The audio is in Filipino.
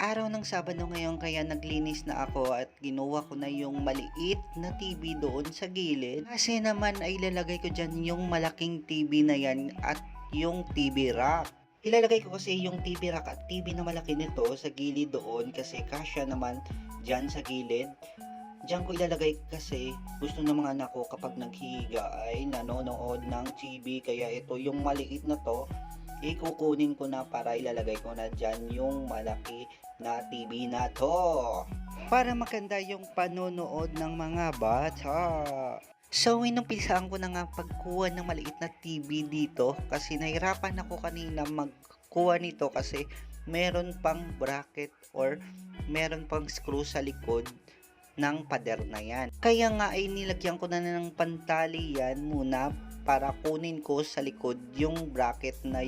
Araw ng Sabado ngayon kaya naglinis na ako at ginawa ko na yung maliit na TV doon sa gilid. Kasi naman ay ilalagay ko dyan yung malaking TV na yan at yung TV rack. Ilalagay ko kasi yung TV rack at TV na malaki nito sa gilid doon kasi kasya naman dyan sa gilid. Diyan ko ilalagay kasi gusto ng mga anak ko kapag naghihiga ay nanonood ng TV kaya ito yung maliit na to ikukunin ko na para ilalagay ko na dyan yung malaki na TV na to para maganda yung panonood ng mga bata. So inumpisahan ko na nga pagkuha ng maliit na TV dito kasi nahirapan ako kanina magkuha nito kasi meron pang bracket or meron pang screw sa likod ng pader na yan. Kaya nga ay nilagyan ko na ng pantali yan muna para kunin ko sa likod yung bracket na